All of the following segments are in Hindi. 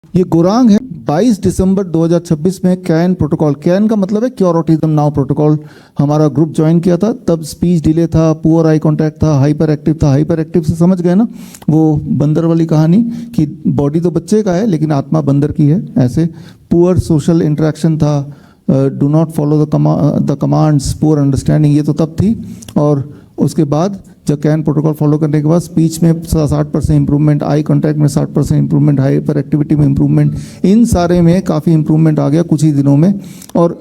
ये गुरांग है। 22 दिसंबर 2026 में कैन प्रोटोकॉल, कैन का मतलब है क्योर ऑटिज्म नाउ प्रोटोकॉल, हमारा ग्रुप ज्वाइन किया था। तब स्पीच डिले था, पुअर आई कांटेक्ट था, हाइपर एक्टिव था। हाइपर एक्टिव से समझ गए ना, वो बंदर वाली कहानी कि बॉडी तो बच्चे का है लेकिन आत्मा बंदर की है, ऐसे। पुअर सोशल इंटरेक्शन था, do not follow the commands, poor understanding, ये तो तब थी। और उसके बाद जब कैन प्रोटोकॉल फॉलो करने के बाद स्पीच में 60% इंप्रूवमेंट, आई कांटेक्ट में 60% इंप्रूवमेंट, हाइपर एक्टिविटी में इंप्रूवमेंट, इन सारे में काफ़ी इंप्रूवमेंट आ गया कुछ ही दिनों में। और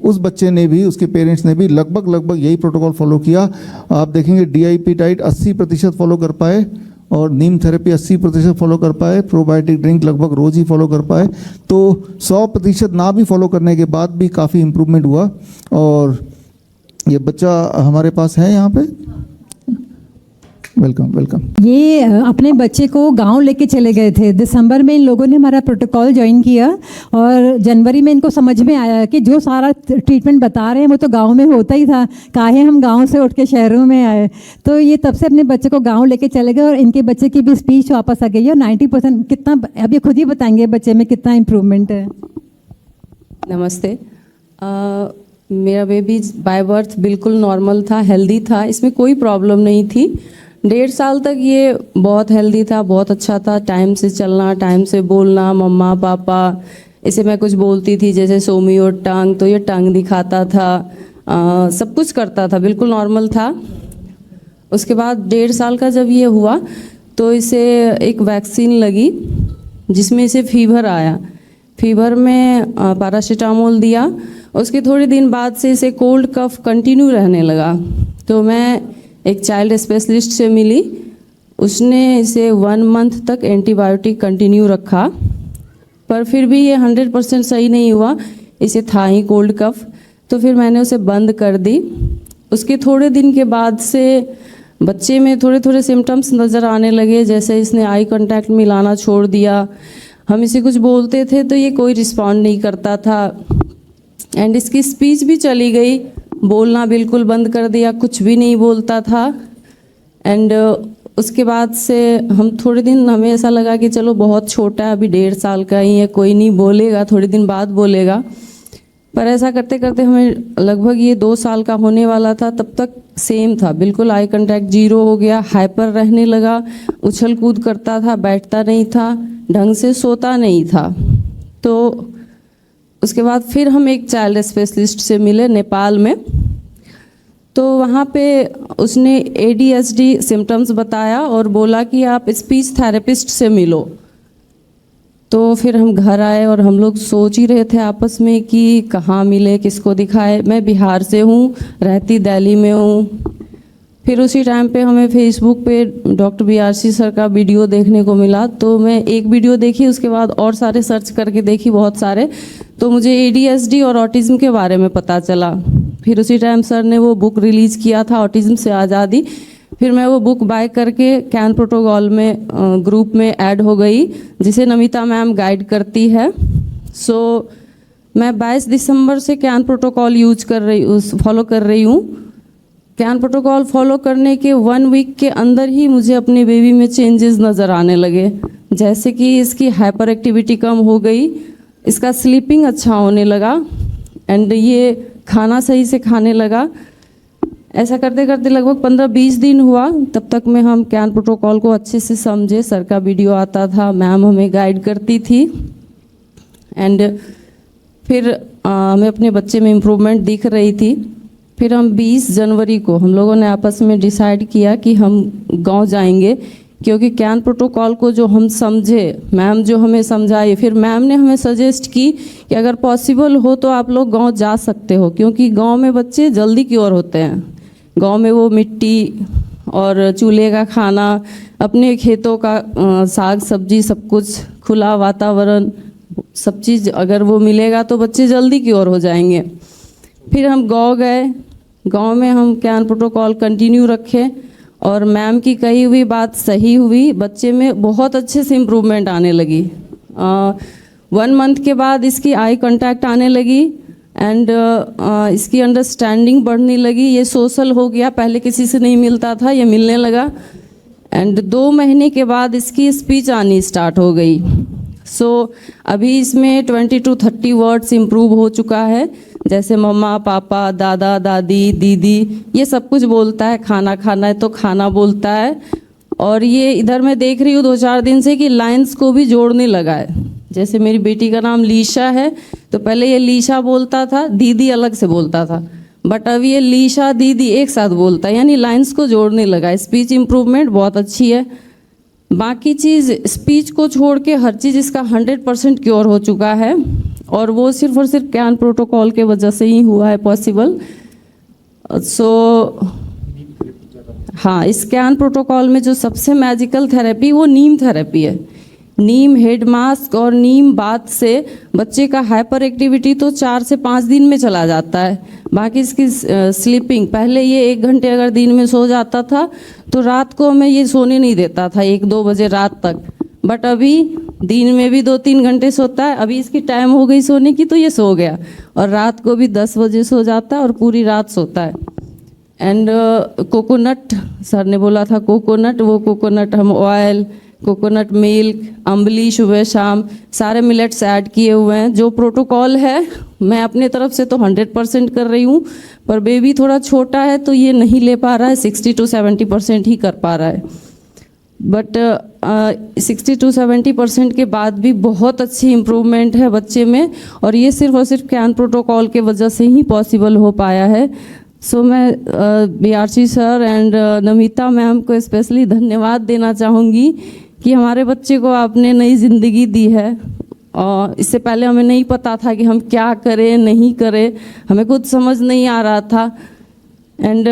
उस बच्चे ने भी, उसके पेरेंट्स ने भी लगभग यही प्रोटोकॉल फॉलो किया। आप देखेंगे DIP डाइट 80% फॉलो कर पाए और नीम थेरेपी 80% फॉलो कर पाए, प्रोबायोटिक ड्रिंक लगभग रोज़ ही फॉलो कर पाए। तो 100% ना भी फॉलो करने के बाद भी काफ़ी इंप्रूवमेंट हुआ। और ये बच्चा हमारे पास है यहाँ पे। Welcome welcome. ये अपने बच्चे को गांव लेके चले गए थे। दिसंबर में इन लोगों ने हमारा प्रोटोकॉल ज्वाइन किया और जनवरी में इनको समझ में आया कि जो सारा ट्रीटमेंट बता रहे हैं वो तो गांव में होता ही था, काहे हम गांव से उठ के शहरों में आए। तो ये तब से अपने बच्चे को गांव लेके चले गए और इनके बच्चे की भी स्पीच वापस आ गई है। 90% कितना, अब ये खुद ही बताएंगे बच्चे में कितना इम्प्रूवमेंट है। नमस्ते। मेरा बेबी बाय बर्थ बिल्कुल नॉर्मल था, हेल्दी था, इसमें कोई प्रॉब्लम नहीं थी। 1.5 साल तक ये बहुत हेल्दी था, बहुत अच्छा था। टाइम से चलना, टाइम से बोलना, मम्मा पापा, इसे मैं कुछ बोलती थी जैसे सोमी और टांग, तो ये टांग दिखाता था, सब कुछ करता था, बिल्कुल नॉर्मल था। उसके बाद 1.5 साल का जब ये हुआ तो इसे एक वैक्सीन लगी जिसमें इसे फीवर आया। फीवर में पैरासीटामोल दिया। उसके थोड़े दिन बाद से इसे कोल्ड कफ कंटिन्यू रहने लगा। तो मैं एक चाइल्ड स्पेशलिस्ट से मिली, उसने इसे 1 मंथ तक एंटीबायोटिक कंटिन्यू रखा, पर फिर भी ये 100% सही नहीं हुआ, इसे था ही कोल्ड कफ। तो फिर मैंने उसे बंद कर दी। उसके थोड़े दिन के बाद से बच्चे में थोड़े थोड़े सिम्टम्स नज़र आने लगे, जैसे इसने आई कांटेक्ट मिलाना छोड़ दिया। हम इसे कुछ बोलते थे तो ये कोई रिस्पॉन्ड नहीं करता था, एंड इसकी स्पीच भी चली गई, बोलना बिल्कुल बंद कर दिया, कुछ भी नहीं बोलता था। एंड उसके बाद से हम थोड़े दिन, हमें ऐसा लगा कि चलो बहुत छोटा है, अभी 1.5 साल का ही है, कोई नहीं बोलेगा, थोड़े दिन बाद बोलेगा। पर ऐसा करते करते हमें लगभग ये 2 साल का होने वाला था, तब तक सेम था, बिल्कुल आई कांटेक्ट 0 हो गया, हाइपर रहने लगा, उछल कूद करता था, बैठता नहीं था, ढंग से सोता नहीं था। तो उसके बाद फिर हम एक चाइल्ड स्पेशलिस्ट से मिले नेपाल में। तो वहाँ पे उसने ADHD सिम्टम्स बताया और बोला कि आप स्पीच थेरेपिस्ट से मिलो। तो फिर हम घर आए और हम लोग सोच ही रहे थे आपस में कि कहाँ मिले, किसको दिखाए। मैं बिहार से हूँ, रहती दिल्ली में हूँ। फिर उसी टाइम पे हमें फेसबुक पे डॉक्टर BRC सर का वीडियो देखने को मिला। तो मैं एक वीडियो देखी, उसके बाद और सारे सर्च करके देखी, बहुत सारे। तो मुझे ADHD और ऑटिज़म के बारे में पता चला। फिर उसी टाइम सर ने वो बुक रिलीज़ किया था, ऑटिज़म से आज़ादी। फिर मैं वो बुक बाय करके कैन प्रोटोकॉल में ग्रुप में ऐड हो गई, जिसे नमिता मैम गाइड करती है। सो मैं 22 दिसंबर से कैन प्रोटोकॉल फॉलो कर रही हूँ। कैन प्रोटोकॉल फॉलो करने के 1 वीक के अंदर ही मुझे अपने बेबी में चेंजेस नज़र आने लगे, जैसे कि इसकी हाइपर एक्टिविटी कम हो गई, इसका स्लीपिंग अच्छा होने लगा, एंड ये खाना सही से खाने लगा। ऐसा करते करते लगभग 15-20 दिन हुआ, तब तक में हम कैन प्रोटोकॉल को अच्छे से समझे। सर का वीडियो आता था, मैम हमें गाइड करती थी, एंड फिर हमें अपने बच्चे में इम्प्रूवमेंट दिख रही थी। फिर हम 20 जनवरी को हम लोगों ने आपस में डिसाइड किया कि हम गांव जाएंगे, क्योंकि कैन प्रोटोकॉल को जो हम समझे, मैम जो हमें समझाई, फिर मैम ने हमें सजेस्ट की कि अगर पॉसिबल हो तो आप लोग गांव जा सकते हो, क्योंकि गांव में बच्चे जल्दी क्योर होते हैं। गांव में वो मिट्टी और चूल्हे का खाना, अपने खेतों का साग सब्जी, सब कुछ, खुला वातावरण, सब चीज़ अगर वो मिलेगा तो बच्चे जल्दी क्योर हो जाएंगे। फिर हम गाँव गए, गांव में हम कैन प्रोटोकॉल कंटिन्यू रखे और मैम की कही हुई बात सही हुई, बच्चे में बहुत अच्छे से इम्प्रूवमेंट आने लगी। 1 मंथ के बाद इसकी आई कांटेक्ट आने लगी, एंड इसकी अंडरस्टैंडिंग बढ़ने लगी, ये सोशल हो गया, पहले किसी से नहीं मिलता था, ये मिलने लगा। एंड 2 महीने के बाद इसकी स्पीच आनी स्टार्ट हो गई। सो अभी इसमें 20 to 30 वर्ड्स इम्प्रूव हो चुका है, जैसे मम्मा, पापा, दादा, दादी, दीदी, ये सब कुछ बोलता है। खाना खाना है तो खाना बोलता है। और ये इधर मैं देख रही हूँ 2-4 दिन से कि लाइन्स को भी जोड़ने लगा है। जैसे मेरी बेटी का नाम लीशा है, तो पहले ये लीशा बोलता था, दीदी अलग से बोलता था, बट अब ये लीशा दीदी एक साथ बोलता है, यानी लाइन्स को जोड़ने लगा है। स्पीच इम्प्रूवमेंट बहुत अच्छी है। बाकी चीज़ स्पीच को छोड़ के हर चीज़ इसका 100% क्योर हो चुका है, और वो सिर्फ और सिर्फ कैन प्रोटोकॉल के वजह से ही हुआ है पॉसिबल। सो हाँ, इस कैन प्रोटोकॉल में जो सबसे मैजिकल थेरेपी वो नीम थेरेपी है। नीम हेड मास्क और नीम बाथ से बच्चे का हाइपर एक्टिविटी तो 4 से 5 दिन में चला जाता है। बाकी इसकी स्लीपिंग, पहले ये 1 घंटे अगर दिन में सो जाता था तो रात को हमें ये सोने नहीं देता था 1-2 बजे रात तक, बट अभी दिन में भी 2-3 घंटे सोता है। अभी इसकी टाइम हो गई सोने की तो ये सो गया, और रात को भी 10 बजे सो जाता है और पूरी रात सोता है। एंड कोकोनट, सर ने बोला था कोकोनट, वो कोकोनट हम ऑयल, कोकोनट मिल्क, अम्बली सुबह शाम सारे मिलेट्स ऐड किए हुए हैं। जो प्रोटोकॉल है मैं अपने तरफ से तो 100% कर रही हूँ, पर बेबी थोड़ा छोटा है तो ये नहीं ले पा रहा है, 60 to 70% ही कर पा रहा है। बट 60 to 70% के बाद भी बहुत अच्छी इम्प्रूवमेंट है बच्चे में, और ये सिर्फ और सिर्फ कैन प्रोटोकॉल के वजह से ही पॉसिबल हो पाया है। सो मैं BRC sir and Namita ma'am को स्पेशली धन्यवाद देना चाहूँगी कि हमारे बच्चे को आपने नई ज़िंदगी दी है। और इससे पहले हमें नहीं पता था कि हम क्या करें नहीं करें, हमें कुछ समझ नहीं आ रहा था। एंड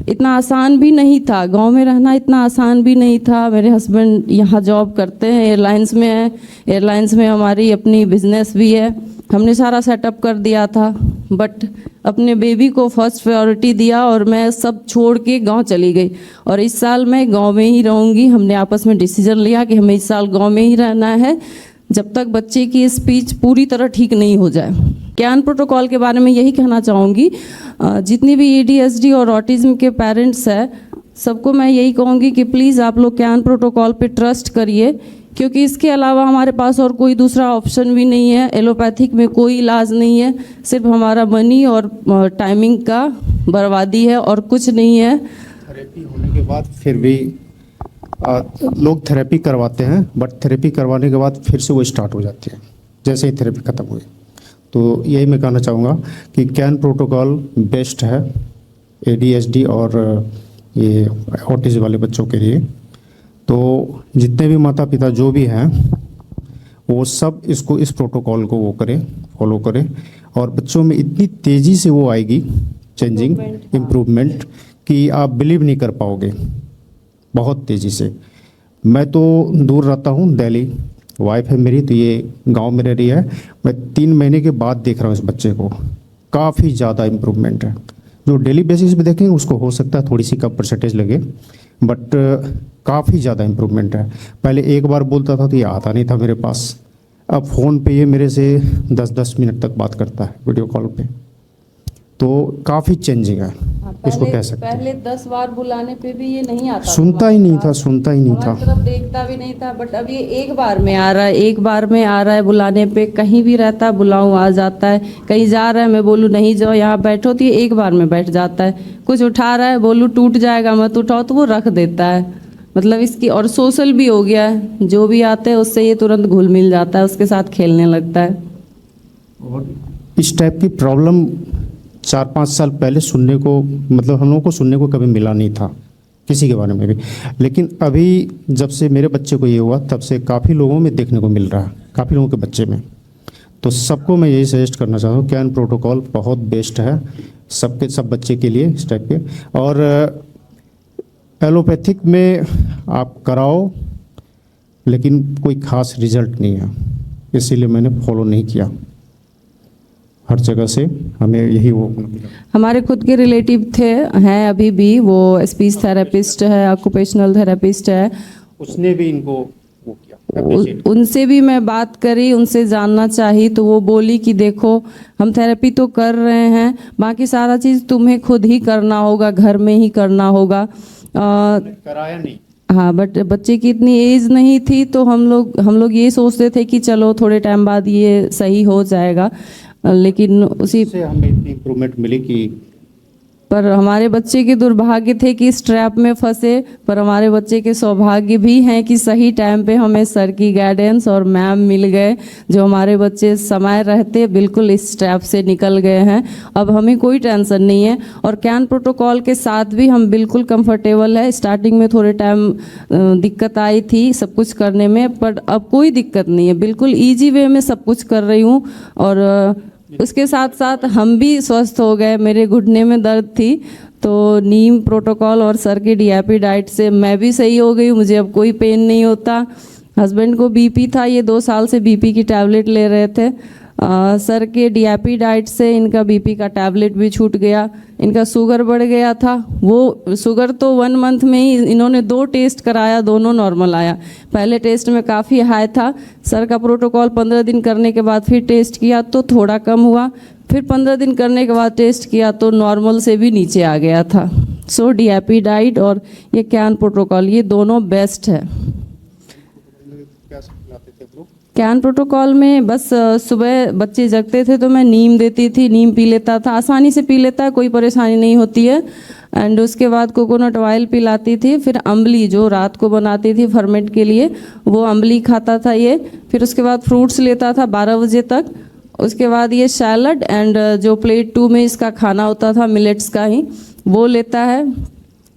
इतना आसान भी नहीं था, गांव में रहना इतना आसान भी नहीं था। मेरे हस्बैंड यहाँ जॉब करते हैं, एयरलाइंस में है, एयरलाइंस में हमारी अपनी बिजनेस भी है। हमने सारा सेटअप कर दिया था, बट अपने बेबी को फर्स्ट प्रायोरिटी दिया और मैं सब छोड़ के गांव चली गई। और इस साल मैं गांव में ही रहूंगी। हमने आपस में डिसीजन लिया कि हमें इस साल गांव में ही रहना है जब तक बच्चे की स्पीच पूरी तरह ठीक नहीं हो जाए। कैन प्रोटोकॉल के बारे में यही कहना चाहूँगी, जितनी भी ADHD और ऑटिज्म के पेरेंट्स हैं सबको मैं यही कहूँगी कि प्लीज़ आप लोग कैन प्रोटोकॉल पे ट्रस्ट करिए, क्योंकि इसके अलावा हमारे पास और कोई दूसरा ऑप्शन भी नहीं है। एलोपैथिक में कोई इलाज नहीं है, सिर्फ हमारा मनी और टाइमिंग का बर्बादी है और कुछ नहीं है। थेरेपी होने के बाद फिर भी लोग थेरेपी करवाते हैं, बट थेरेपी करवाने के बाद फिर से वो स्टार्ट हो जाती है जैसे ही थेरेपी ख़त्म हुई। तो यही मैं कहना चाहूँगा कि कैन प्रोटोकॉल बेस्ट है ADHD और ये ऑटिज्म वाले बच्चों के लिए। तो जितने भी माता पिता जो भी हैं वो सब इसको, इस प्रोटोकॉल को वो करें, फॉलो करें, और बच्चों में इतनी तेज़ी से वो आएगी चेंजिंग, इम्प्रूवमेंट कि आप बिलीव नहीं कर पाओगे, बहुत तेज़ी से। मैं तो दूर रहता हूँ, दिल्ली, वाइफ है मेरी तो ये गांव में रह रही है। मैं 3 महीने के बाद देख रहा हूँ इस बच्चे को, काफ़ी ज़्यादा इम्प्रूवमेंट है। जो डेली बेसिस पे देखेंगे उसको हो सकता है थोड़ी सी कम परसेंटेज लगे, बट काफ़ी ज़्यादा इम्प्रूवमेंट है। पहले एक बार बोलता था तो ये आता नहीं था मेरे पास, अब फ़ोन पे ये मेरे से 10-10 मिनट तक बात करता है वीडियो कॉल पे। तो काफ़ी चेंजिंग है, इसको कह सकते हैं। पहले 10 बार बुलाने पे भी ये नहीं आता, सुनता ही नहीं था, सुनता ही नहीं था, हमारी तरफ देखता भी नहीं था। बट अब ये एक बार में आ रहा है, एक बार में आ रहा है बुलाने पे। कहीं भी रहता है बुलाऊं आ जाता है, कहीं जा रहा है मैं बोलूँ नहीं जाओ यहाँ बैठो तो ये एक बार में बैठ जाता है। कुछ उठा रहा है बोलूँ टूट जाएगा मत उठाओ तो वो रख देता है। मतलब इसकी, और सोशल भी हो गया है, जो भी आते हैं उससे ये तुरंत घुल मिल जाता है, उसके साथ खेलने लगता है। और इस टाइप की प्रॉब्लम 4-5 साल पहले सुनने को, मतलब हम लोगों को सुनने को कभी मिला नहीं था किसी के बारे में भी। लेकिन अभी जब से मेरे बच्चे को ये हुआ तब से काफ़ी लोगों में देखने को मिल रहा है, काफ़ी लोगों के बच्चे में। तो सबको मैं यही सजेस्ट करना चाहता हूँ, कैन प्रोटोकॉल बहुत बेस्ट है सबके, सब बच्चे के लिए इस टाइप के। और एलोपैथिक में आप कराओ लेकिन कोई ख़ास रिजल्ट नहीं है, इसीलिए मैंने फॉलो नहीं किया। हर जगह से हमें यही वो मिला। हमारे खुद के रिलेटिव थे, हैं अभी भी, वो स्पीच थेरेपिस्ट है, ऑक्यूपेशनल थेरेपिस्ट है, उसने भी इनको वो किया। उनसे भी मैं बात करी, उनसे जानना चाही तो वो बोली कि देखो हम थेरेपी तो कर रहे हैं, बाकी सारा चीज़ तुम्हें खुद ही करना होगा, घर में ही करना होगा। कराया नहीं, हाँ, बट बच्चे की इतनी एज नहीं थी, तो हम लोग ये सोचते थे कि चलो थोड़े टाइम बाद ये सही हो जाएगा, लेकिन उसी से हमें इतनी इम्प्रूवमेंट मिली कि पर हमारे बच्चे के दुर्भाग्य थे कि इस ट्रैप में फंसे, पर हमारे बच्चे के सौभाग्य भी हैं कि सही टाइम पे हमें सर की गाइडेंस और मैम मिल गए, जो हमारे बच्चे समय रहते बिल्कुल इस ट्रैप से निकल गए हैं। अब हमें कोई टेंशन नहीं है, और कैन प्रोटोकॉल के साथ भी हम बिल्कुल कंफर्टेबल है। स्टार्टिंग में थोड़े टाइम दिक्कत आई थी सब कुछ करने में, पर अब कोई दिक्कत नहीं है, बिल्कुल ईजी वे में सब कुछ कर रही हूँ। और उसके साथ साथ हम भी स्वस्थ हो गए। मेरे घुटने में दर्द थी, तो नीम प्रोटोकॉल और सर की डीएपी डाइट से मैं भी सही हो गई, मुझे अब कोई पेन नहीं होता। हस्बैंड को बीपी था, ये 2 साल से बीपी की टैबलेट ले रहे थे। सर के डीएपी डाइट से इनका बीपी का टैबलेट भी छूट गया। इनका शुगर बढ़ गया था, वो शुगर तो 1 मंथ में ही इन्होंने 2 टेस्ट कराया, दोनों नॉर्मल आया। पहले टेस्ट में काफ़ी हाई था, सर का प्रोटोकॉल 15 दिन करने के बाद फिर टेस्ट किया तो थोड़ा कम हुआ, फिर 15 दिन करने के बाद टेस्ट किया तो नॉर्मल से भी नीचे आ गया था। सो डीएपी डाइट और ये कैन प्रोटोकॉल, ये दोनों बेस्ट है। कैन प्रोटोकॉल में बस सुबह बच्चे जगते थे तो मैं नीम देती थी, नीम पी लेता था, आसानी से पी लेता है, कोई परेशानी नहीं होती है। एंड उसके बाद कोकोनट ऑयल पिलाती थी, फिर अम्बली जो रात को बनाती थी फर्मेंट के लिए, वो अम्बली खाता था ये। फिर उसके बाद फ्रूट्स लेता था 12 बजे तक। उसके बाद ये सैलड एंड जो प्लेट 2 में इसका खाना होता था मिलेट्स का ही, वो लेता है।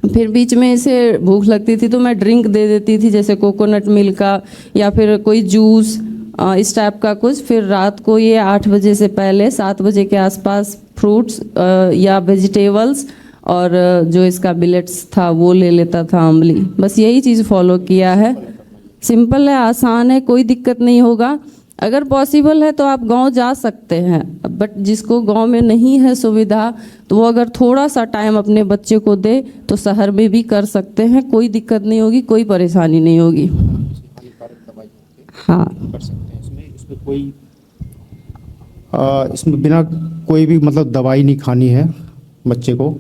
फिर बीच में इसे भूख लगती थी तो मैं ड्रिंक दे देती थी, जैसे कोकोनट मिल्क का या फिर कोई जूस इस टाइप का कुछ। फिर रात को ये 8 बजे से पहले 7 बजे के आसपास फ्रूट्स या वेजिटेबल्स और जो इसका मिलेट्स था वो ले लेता था, अम्बली। बस यही चीज़ फॉलो किया है। सिंपल है, आसान है, कोई दिक्कत नहीं होगा। अगर पॉसिबल है तो आप गांव जा सकते हैं, बट जिसको गांव में नहीं है सुविधा तो वो अगर थोड़ा सा टाइम अपने बच्चे को दे तो शहर में भी कर सकते हैं, कोई दिक्कत नहीं होगी, कोई परेशानी नहीं होगी। हाँ, कर सकते हैं। इसमें कोई इसमें बिना कोई भी मतलब दवाई नहीं खानी है बच्चे को,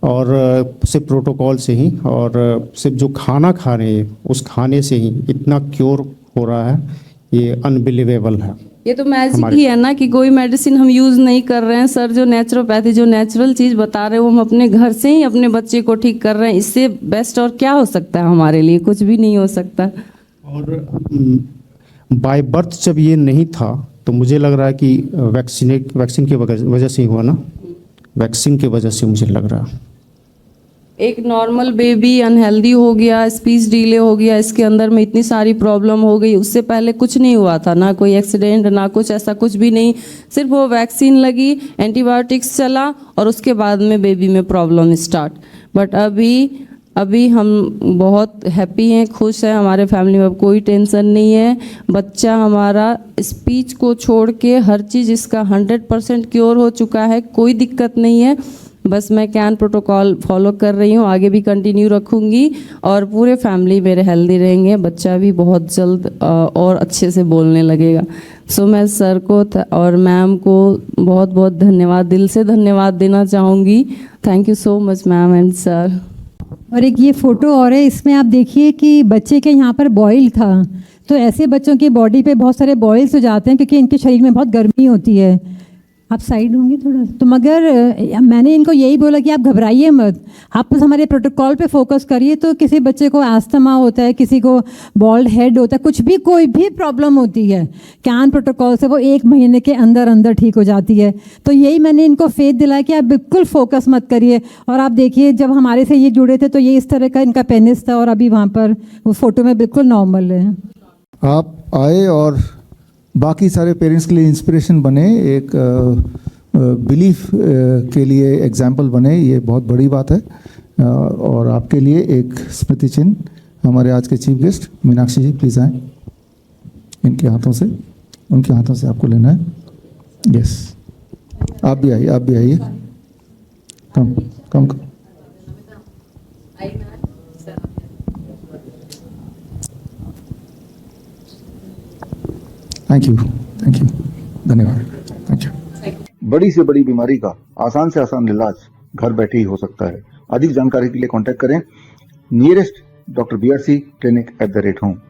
और सिर्फ प्रोटोकॉल से ही और सिर्फ जो खाना खा रहे हैं उस खाने से ही इतना क्योर हो रहा है, ये अनबिलीवेबल है। ये तो मैजिक ही है ना कि कोई मेडिसिन हम यूज़ नहीं कर रहे हैं। सर जो नेचुरोपैथी, जो नेचुरल चीज़ बता रहे हैं वो हम अपने घर से ही अपने बच्चे को ठीक कर रहे हैं। इससे बेस्ट और क्या हो सकता है हमारे लिए? कुछ भी नहीं हो सकता। और बाय बर्थ जब ये नहीं था तो मुझे लग रहा है कि वैक्सीन की वजह से ही हुआ ना, वैक्सीन की वजह से मुझे लग रहा है। एक नॉर्मल बेबी अनहेल्दी हो गया, स्पीच डिले हो गया, इसके अंदर में इतनी सारी प्रॉब्लम हो गई। उससे पहले कुछ नहीं हुआ था, ना कोई एक्सीडेंट ना कुछ, ऐसा कुछ भी नहीं। सिर्फ वो वैक्सीन लगी, एंटीबायोटिक्स चला और उसके बाद में बेबी में प्रॉब्लम स्टार्ट। बट अभी हम बहुत हैप्पी हैं, खुश हैं, हमारे फैमिली में अब कोई टेंशन नहीं है। बच्चा हमारा स्पीच को छोड़ के हर चीज़ इसका 100% क्योर हो चुका है, कोई दिक्कत नहीं है। बस मैं कैन प्रोटोकॉल फॉलो कर रही हूँ, आगे भी कंटिन्यू रखूँगी और पूरे फैमिली मेरे हेल्दी रहेंगे। बच्चा भी बहुत जल्द और अच्छे से बोलने लगेगा। सो मैं सर को और मैम को बहुत बहुत धन्यवाद, दिल से धन्यवाद देना चाहूँगी। Thank you so much ma'am and sir. और एक ये फोटो और है, इसमें आप देखिए कि बच्चे के यहाँ पर बॉयल था। तो ऐसे बच्चों की बॉडी पे बहुत सारे बॉयल्स हो जाते हैं क्योंकि इनके शरीर में बहुत गर्मी होती है। आप साइड होंगे थोड़ा तो, मगर मैंने इनको यही बोला कि आप घबराइए मत, आप बस हमारे प्रोटोकॉल पे फोकस करिए। तो किसी बच्चे को एस्थमा होता है, किसी को बॉल्ड हेड होता है, कुछ भी कोई भी प्रॉब्लम होती है, कैन प्रोटोकॉल से वो 1 महीने के अंदर अंदर ठीक हो जाती है। तो यही मैंने इनको फेथ दिलाया कि आप बिल्कुल फोकस मत करिए। और आप देखिए जब हमारे से ये जुड़े थे तो ये इस तरह का इनका पेनिस था और अभी वहाँ पर वो फोटो में बिल्कुल नॉर्मल है। आप आए और बाकी सारे पेरेंट्स के लिए इंस्पिरेशन बने, एक बिलीफ के लिए एग्जाम्पल बने, ये बहुत बड़ी बात है। और आपके लिए एक स्मृति चिन्ह हमारे आज के chief guest Meenakshi ji, please आए। उनके हाथों से आपको लेना है। यस, आप भी आइए। कम। थैंक यू, धन्यवाद, थैंक यू। बड़ी से बड़ी बीमारी का आसान से आसान इलाज घर बैठे ही हो सकता है। अधिक जानकारी के लिए कांटेक्ट करें नियरेस्ट drbrc clinic@home।